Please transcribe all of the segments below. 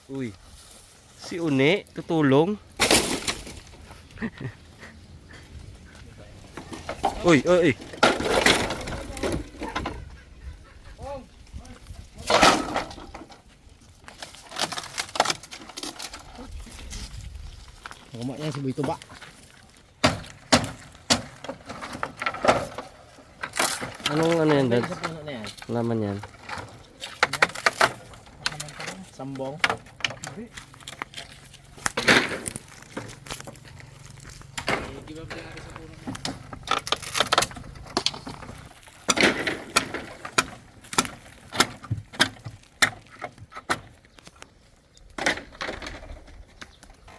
Uy. Si Une tutulong. Uy, uy, uy. Kumak niya si Boy Tuba. Anong ano yan, Dad? Sa puno na yan. Laman yan. Sambong.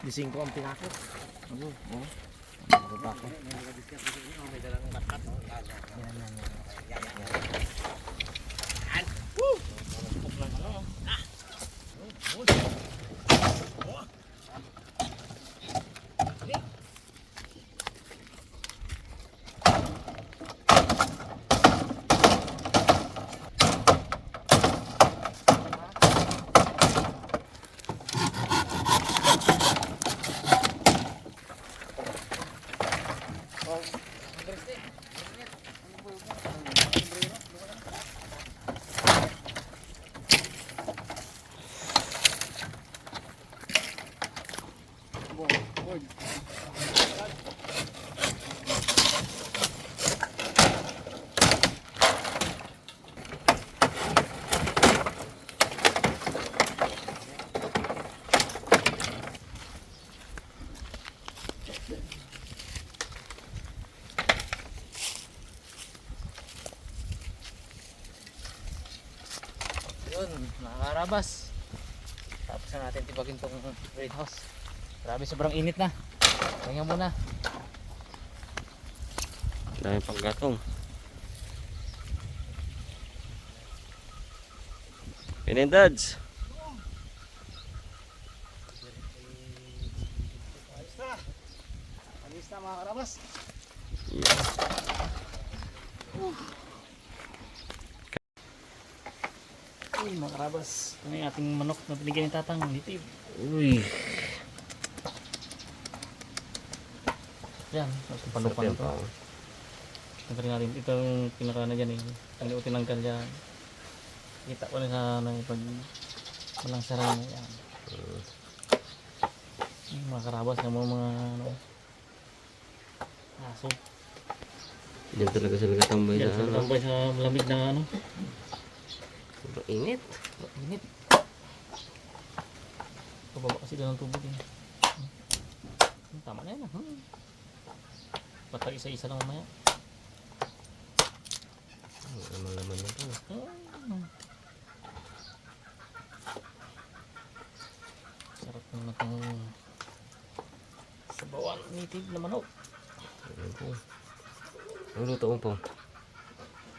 Gising ko ang pinakot. Oo, oo. Ako pa ako. Yun, mga karabas. Tapos na natin tibagin tong greenhouse. Grabe, sobrang init na. Kaya muna. Dahil panggatong. Pinin, Dads. Alis na mga karabas. Yeah. Uy mga karabas, ito na yung ating manok na binigyan ng tatang litib. Uy. Yan, ito palupan ito. Tanggalin natin, ito yung pinaka na dyan eh. Ang tinanggal dyan. Kita ko na sa pag walang saray na yan. Mga karabas na mga ano, aso. Diyan talaga sila tambay Yan, sa sa ano. tambay sa malamig na ano. Sobrang init. Init. Pababa kasi doon ng tubig eh. Tama na yan ah. Patag isa-isa lang mamaya. Ano laman na ito? Sarap naman itong sabawan native na manok. Ayan po. Ang luto mo po?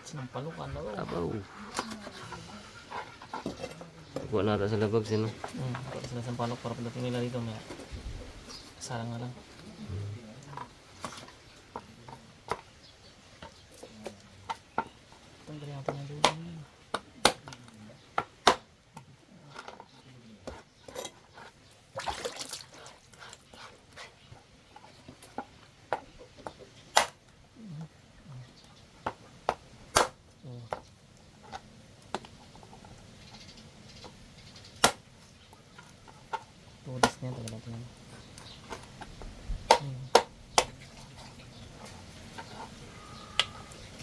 Sinampalukan na rin. Abaw. Buwan nata sa labag sino? Para sila sampalok para pagdating nila dito may sarang nga lang. Tanggalin natin yung dulo. Tulis na yan, tagal natin yan.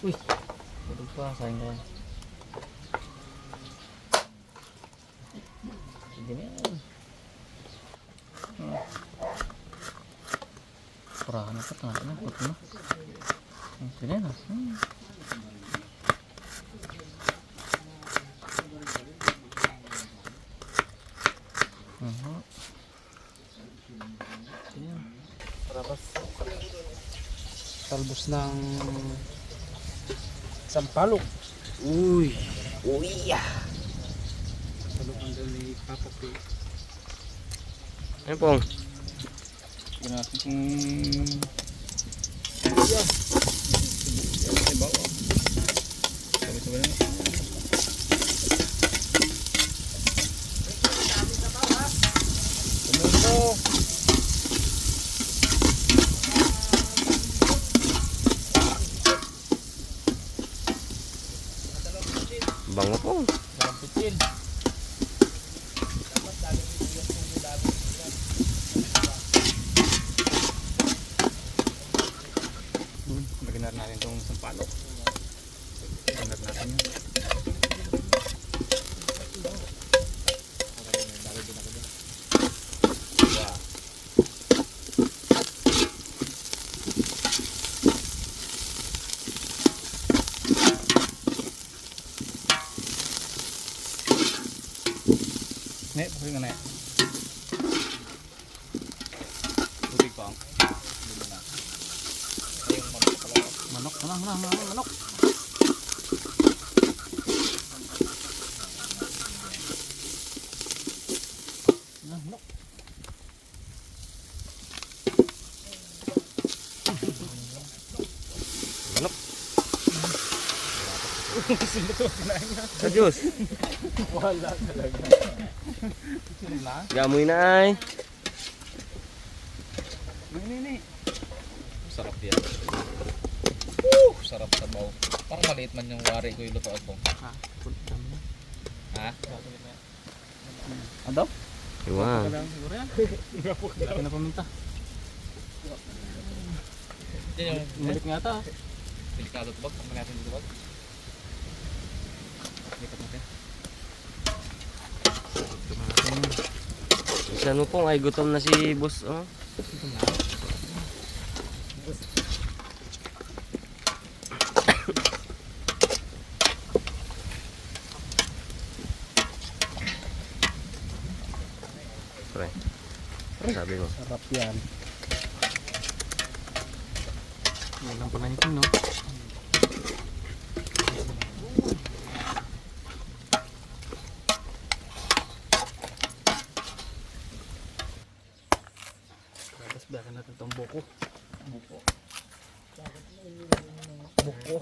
Uy! Tulog pa, sayang ka yan. Hindi na yan. Purahan na pa, tanga na, puto na. Hindi na yan. Parabas talbos ng sampalok. Uy. Uy. Sampalok ang dali papapi. Ano pong? Ginagawa kong yan. Ibaw. Sabi-sabi na. Will. Lagyan natin itong sampalok. Lagyan natin yun. Nek, pagkain ka na yan. Tubig pa ang. Manok, manok. Manok. Manok. Sino to kinain niya? Sa Diyos. Wala talaga. Sino na? Gamoy na ay. Nini. Sarap yan. Sarap sabaw. Parang maliit man yung wari ko yung lutoan ko. Ha? Ha? Ano? Iwan. Siguro yan. Laki na paminta. Yan yung Umalit nga ata. delikado ito bag. Ang natin dito bag. Lipat natin. Isan mo pong ay gutom na si boss. Oh. Pre. Sabi mo. Sarap yan. Yan lang po na ito, no? Tapos baka natin itong buko. Buko.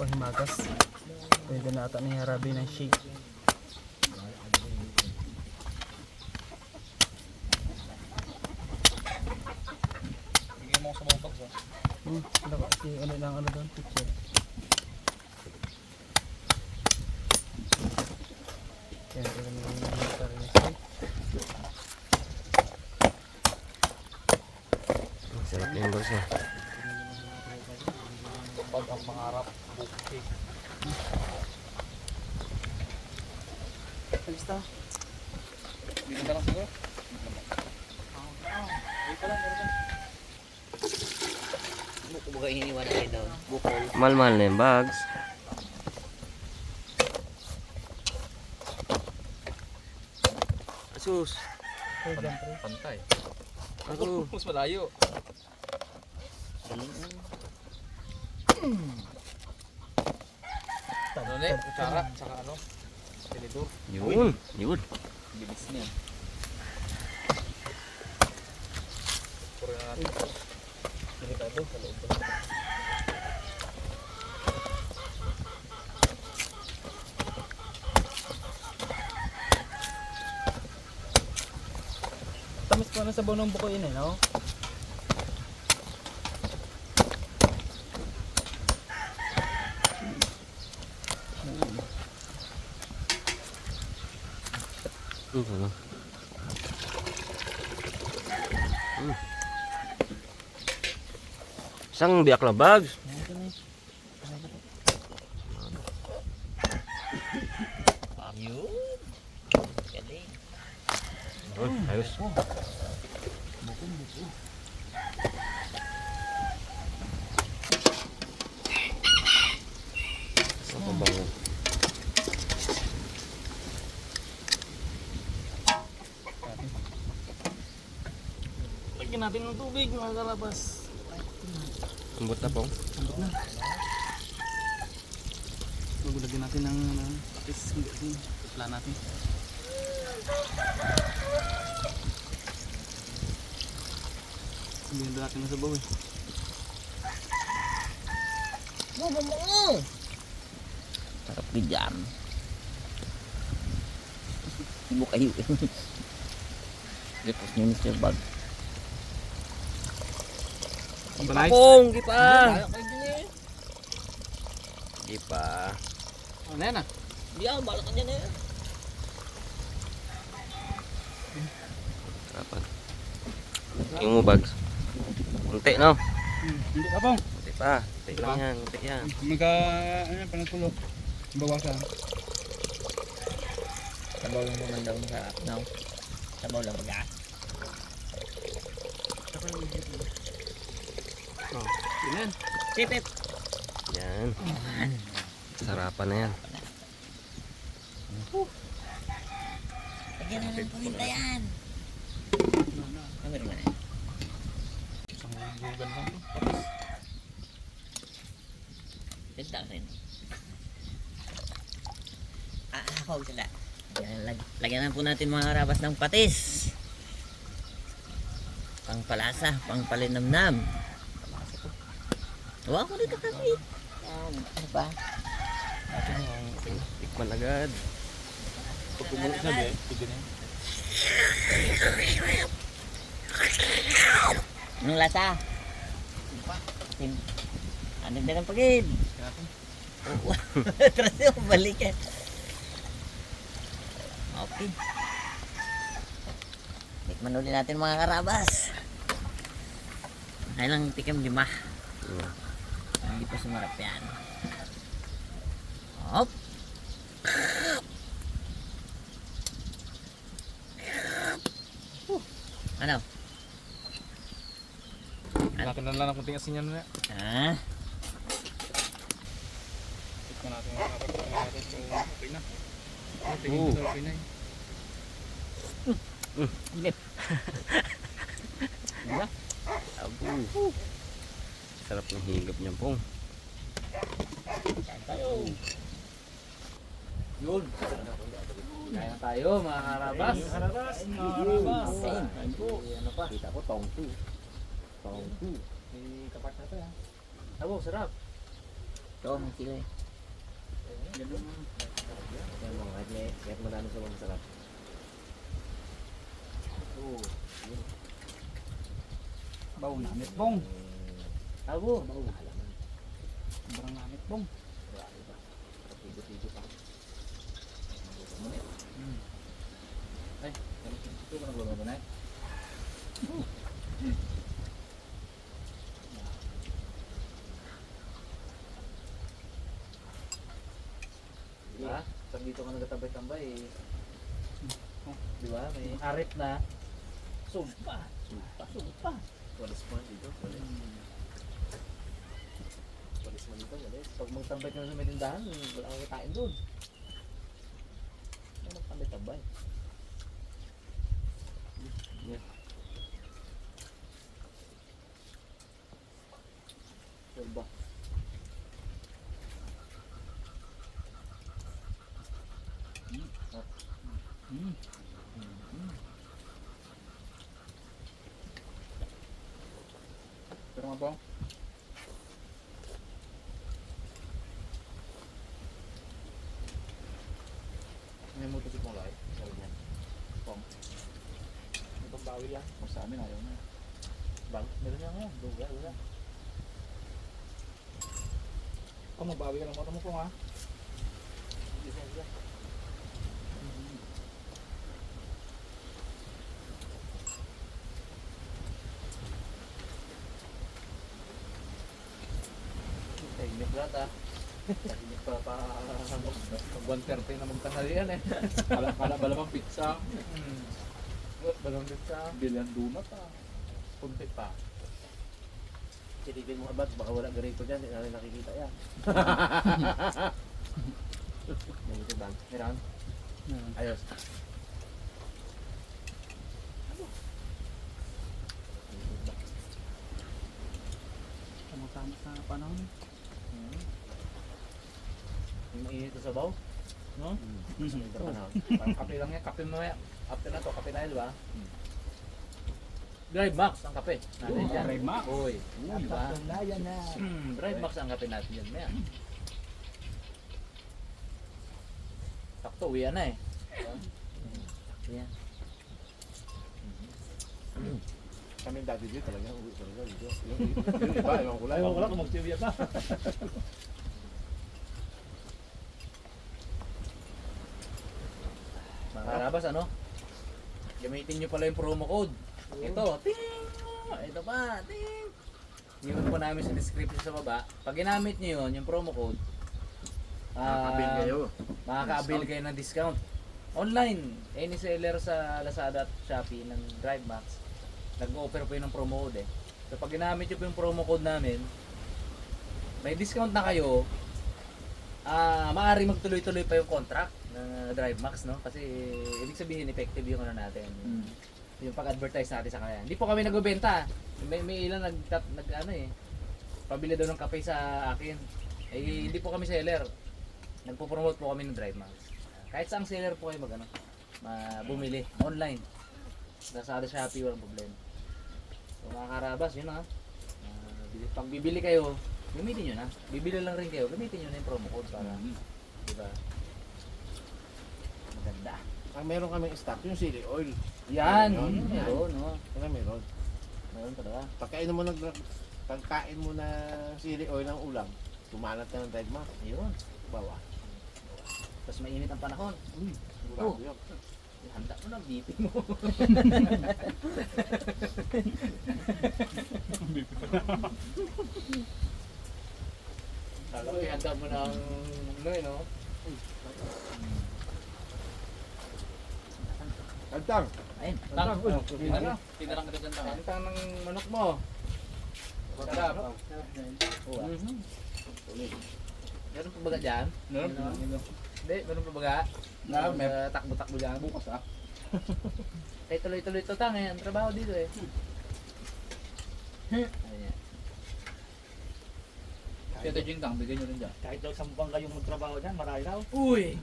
Panghimagas. Pwede na ata ni Harabi ng shake. Bigyan mo ako sa mga bag ba? Ano ba? Si ano lang ano doon? Picture. Yan, ito na yung military na shake. Sarap yung boss. Oh. Pag ang pangarap, bukid. Alista? Dito ka lang siguro? Buko baga iniwan kayo doon. Bukol. Mahal-mahal na yung bags. Asus. Pantay. Ako. Mas malayo. Galing yan. Ano na eh? Kutsara. Tsaka ano? Tinidor. Yun. Yun. Bilis niya. Puro na natin. Delikado sa loob. Tamis po na sa bunong buko yun eh, no? Ano? Isang biyak na bags. Yun. Galing. Oh, ayos. Sa pabango. Lagyan natin ng tubig mga karabas. Ambot na po. Ambot na. Lagyan natin ng patis. Tupla natin. Hindi na natin nasabaw eh. Sarap di jam. Ibu kayo. Repos ni Mr. Bag. Balay. Pong kita. Sige pa. Ano yan ah? Hindi ako, balak ka dyan eh. Sarapan. Tingin mo bags. Unti no? Hindi ka pong. Unti pa. Unti lang yan. Unti yan. Magka, ano, panagkulo. Bawasan. Sabaw lang naman daw masarap, no? Sabaw lang baga. Yan. Sipit. Yan. Sarapan na yan. Lagyan na ng paminta yan. Ano rin man eh? Isang lugan lang to. Pinta rin. Ako sila. Lagyan na po natin mga karabas ng patis. Pangpalasa, pangpalinamnam. Huwag ko dito kasi. Ano pa? Tikman agad. Pag kumulit na eh, pwede na yun. Anong lasa? Ano din ang pagid? Terus yung balikan. Okay. Tikman ulit natin mga karabas. Ay lang tikam 5. Hindi pa sumarap yan. Hop. Ano? Natin na lang ang kunting asin yan na. Ah? Tikman natin yung kapag natin kung okay na. Tingin ko okay na eh. Inip. Abo. Sarap ng higop niya pong. Yun. Kaya na tayo mga karabas. Karabas. Ano pa? Kita ko tongtu. Tongtu. May kapat na to ah. Abo, sarap. Ito, may sila eh. Yan mo, kahit madami sa mga sarap. Oo. Baw namit pong. Abo. Sobrang namit pong. Ay, ito ka nagluluto na eh. Diba? Pag dito ka nagtatambay-tambay eh. Diba? May arit na. Sumpa. Sumpa. Walis mo dito. Walis. Walis mo dito. Walis. Pag magtambay ka na sa may tindahan, wala kang katain doon. Magtambay-tambay. Diba? Pero nga pong. May moto si Pong Lai. Sabi niya. Pong. May pambawi lang. Kung sa amin ayaw na. Bang? Meron niya ngayon. Duga. Kung mabawi ka ng moto mo Pong ha. Hindi siya. Tahimik lahat ah. Tahimik pa 1:30 na magtanghalian eh. Kala balamang pizza. Balamang pizza. Bilang donut ah. Punti pa. Silipin mo abad, baka wala garito dyan, hindi namin nakikita yan. Yan ito bang? Meron? Ayos. Tama-tama sa panahon. Yung mainit sa sabaw. No? Parang kape lang yan. Kape mo yan. After na to, kape na yan, di ba? Drive Max ang kape. Natin dyan. Drive Max. Uy. Di ba? Yan na. Drive Max ang kape natin yan. Maya. Sakto, uwi na eh. Yan. Kami dati dito talaga, uwi talaga dito. Yung iba, ewan ko lang. Ayaw ko lang kung mag-TV pa. karabas, ano? Gamitin nyo pala yung promo code. Ito, ting! Ito pa, ting! Iwan po namin sa description sa baba. Pag ginamit nyo yun, yung promo code, Makakabil kayo. makaka-avail kayo ng discount. Online, any seller sa Lazada at Shopee ng DriveMax, nag-offer po yun ng promo code eh. So pag ginamit nyo po yung promo code namin, may discount na kayo, maaari magtuloy-tuloy pa yung contract ng DriveMax, no? Kasi ibig sabihin effective yung ano natin. Yung pag-advertise natin sa kanila. Hindi po kami nagbebenta. May ilan ano eh. Pabili daw ng kape sa akin. Eh hindi po kami seller. Nagpo-promote po kami ng DriveMax. Kahit saang seller po kayo bumili online. Nasa Shopee walang problema. So mga karabas, yun ha. Pag bibili kayo, gamitin nyo na. Bibili lang rin kayo, gamitin nyo na yung promo code para, diba? Maganda. Ang meron kaming stock, yung chili oil. Yan, Yun, yun, meron, no? Ano meron? Meron talaga. Pagkain mo na chili oil ng ulam, tumanat ka ng DriveMax. Yun. Bawa. Tapos mainit ang panahon. Sigurado yun. Handa mo na, BP mo. Kala ko ihanda mo ng ano eh, no? Kantang! Ayun. Tang, ano? Tinarang ka dyan tang. Tang ng manok mo. Sarap. Oo. Meron pa baga dyan? Hindi, meron pa baga? May takbo-takbo dyan. Bukas ah. Eh, tuloy-tuloy ito tang eh. Ang trabaho dito eh. Ayan. Kaya ito yung tang, bigyan nyo rin dyan. Kahit daw 10 kayong magtrabaho dyan, marami daw. Uy!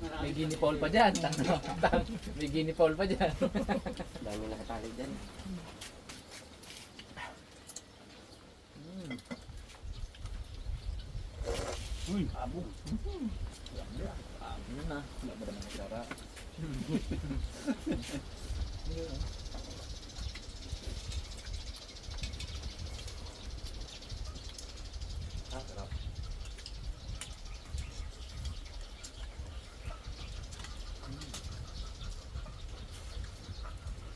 May guinea fowl pa dyan. Tang, may guinea fowl pa dyan. Dami nakatali dyan. Uy, abo. Ano na? Wala ba naman nagsara?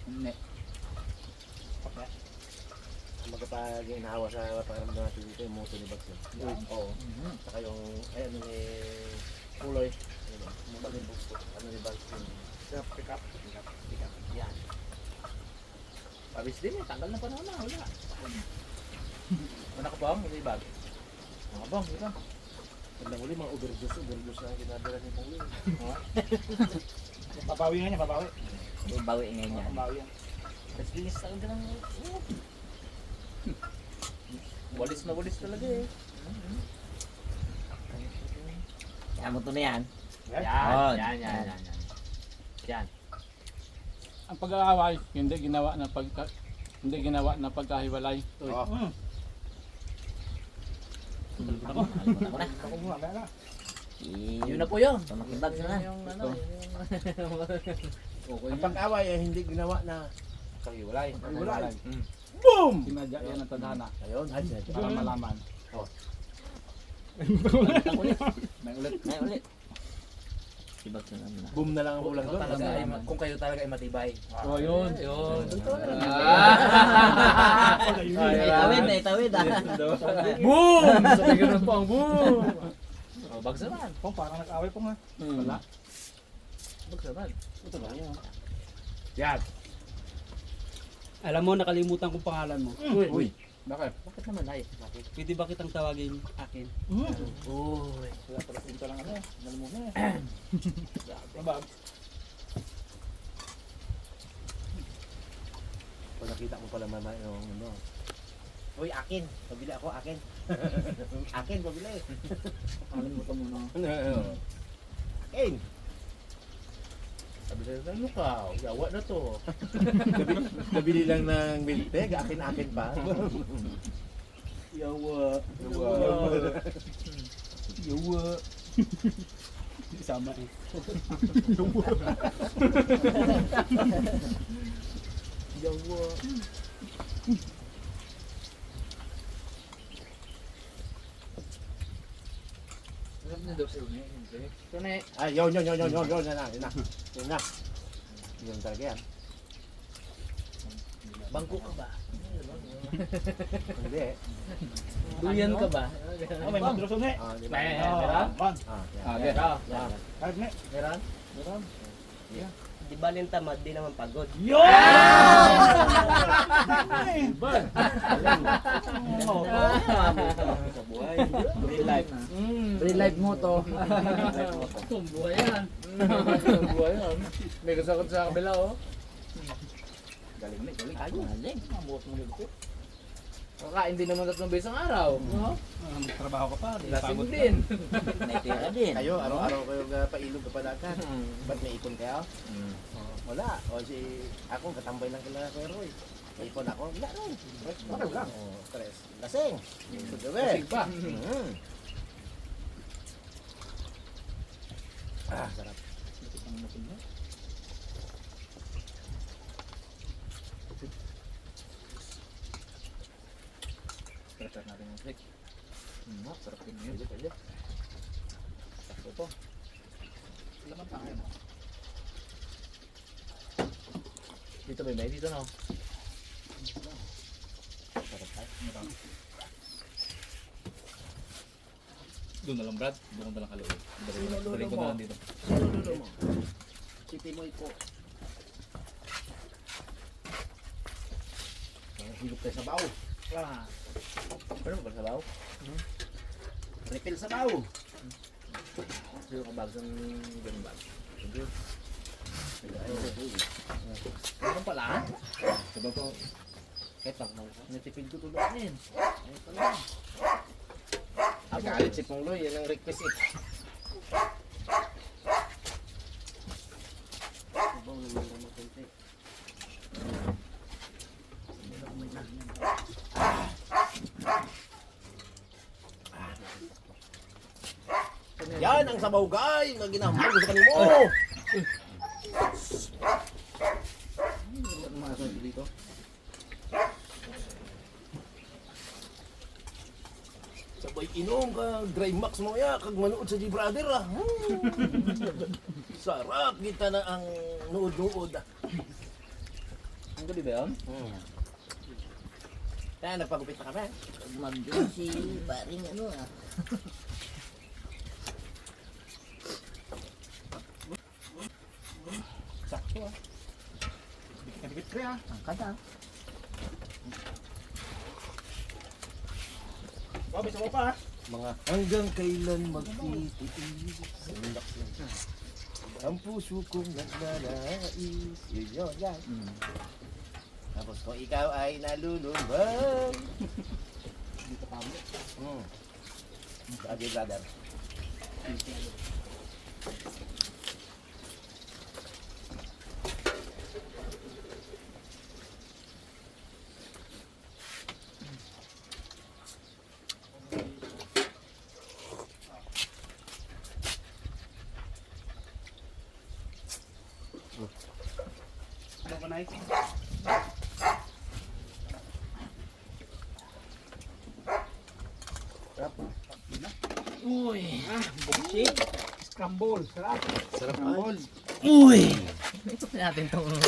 Hindi. Magkapag inahawa sa pakiramdam natin dito, yung moto ni Bags yun. Oo. Saka yung, ay ano ni Puloy. Ano ni Bags yun. Pick up. Yan. Pabis din eh. Tanggal na panahon na. Wala. Ano ka bang? Hindi bag. Mga bang, dito. Tandang uli, mga overdose na kinabira ni Puloy. Babawi nga niya, babawi. Bawi ngayon yan. Babawi yan. Tapos linis talaga ng... Walis na walis talaga eh. Kaya mo ito na yan. Yan. Yan. Ang pag-aaway, hindi ginawa na pagkahiwalay. Oo. Ako na. Ako muna, kaya na. Yun na po yun. Tumakibag na. Yung ano, yung... Ang pag-away ay hindi ginawa na Pag-iwalay. Pag-iwalay. Boom! Sinadya yan ang tadhana. ayun, ay sinadya. Para malaman. May ulit. May ulit. Sibag na naman na. Boom na lang ang ulang doon. Talaga ay, kung kayo talaga ay matibay. Oh, yun. Yun. Ay, tawid ah. Boom! Sabi ko na po ang boom! Oh, bags naman. Oh, parang nag-away po nga. Wala. Bags naman. Ito ba yun? Yan. Alam mo, nakalimutan kong pangalan mo. Uy. Bakit? Bakit naman ay? Pwede ba kitang tawagin akin? Uy. Wala pala punta lang ano. Nalimog na eh. Babag. Pag nakita ko pala mama yung ano. Uy, akin. Pabili ako, akin. Akin, pabili. Alin mo ito muna. Akin. Sabi sa'yo, ano ka? Yawa na to. Nabili lang ng milteg, akin pa. Yawa. Yawa. Sama eh. Yawa. Hindi daw si Une. Hindi. Une. Ay, yun na. Yun na. Yun talaga yan. Bangko ka ba? Hindi eh. Duyan ka ba? Oh, may madroso na eh. Di ba? Meron? Ah, yan. Okay. Kahit na. Meron? Di ba rin tamad, di naman pagod. Sa buhay. Real life. Real life mo to. Tumbuhay yan. Buhay yan. May kasakot sa kabila oh. Galing na, galing. Galing. Kakain din naman 3 beses ang araw. Magtrabaho ka pa. di Lasing pagod ka. din. May tira din. Kayo, araw-araw kayo pailog ka palakan. Ba't may ipon kayo? Wala. O si, ako, katambay lang kila Kuya Roy. May ipon ako, wala rin. Okay lang. Stress. Lasing. Good gabi. Lasing pa. Sarap. Prepare natin yung trick. Sarap din yun. Pwede. Sakto to. Laman tayo mo. Dito ba may? Dito no? Sarap tayo. Doon na lang Brad. Doon na lang kaloob. Daling ko na lang dito. Lolo mo. Si Timoy ko. Higop tayo sa baw. Pero ba sa baw? Refill sa baw. Sino ka bag ng ganun bag? Sige. Ano pala? Sabaw ko. Kahit lang, natipid ko tulunin. Ay pala. Nagalit si Pongloy, yan ang request eh. Sabaw naman na makunti. Yan ang sabaw guy, nga ginambal ko sa kanimo. Ano mga sunod dito? Sabay inom ka, dry max mo ya, kag manood sa G-Brother ah. Sarap kita na ang nuod-nuod ah. Ang gabi ba yun? Kaya nagpagupit na kami. Magdun si Baring ano ah. Sakto ah. Dikit-dikit ka ah. Ang kada. Oh, may sabaw pa ah. Mga hanggang kailan magtitiis. Ang puso kong nagnanais. Yun, yan. Tapos kung ikaw ay nalulubay. Dito kami. Sa G-Brother. Ano ka na Uy. Buksik. Scramble. Sarap. Sarap Scramble. Uy. Ito natin itong labi.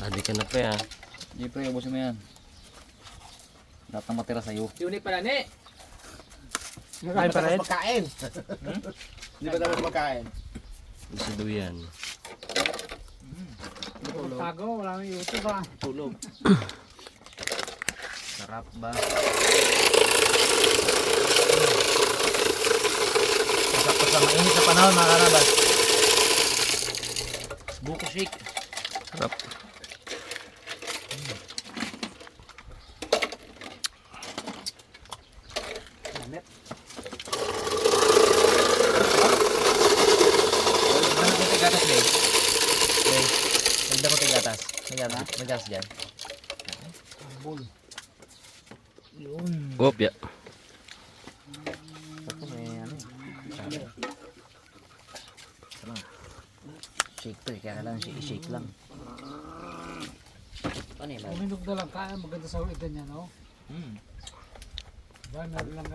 Adi ka na pre ha. Hindi pre, ubusin mo yan. Lahat ng matira sa'yo. Yun pala ni! Nakain pa rin? Magkain. Hindi ba dapat magkain? Gusto daw yan. Tago, wala nang YouTube ah. Tulog. Sarap ba? Masakto sa mainit na panahon mga karabas. Buko shake. Sarap. Nanit. Gatas guys. Okay. Magda mo tayo gatas. May gatas dyan. Kopya. Ako may ano. Shake to eh. Kaya kailangan shake lang. Ano yun? Uminog na lang kaya, maganda sa ulit niya, no? Dahil meron lang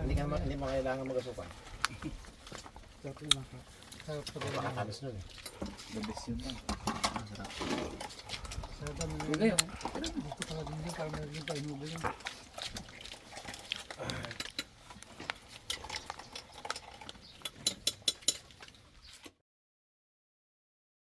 Hindi mo kailangan mag-asukan. Sarap pa rin. Makakamis nun eh. The best yun lang. Sarap Hindi, Dito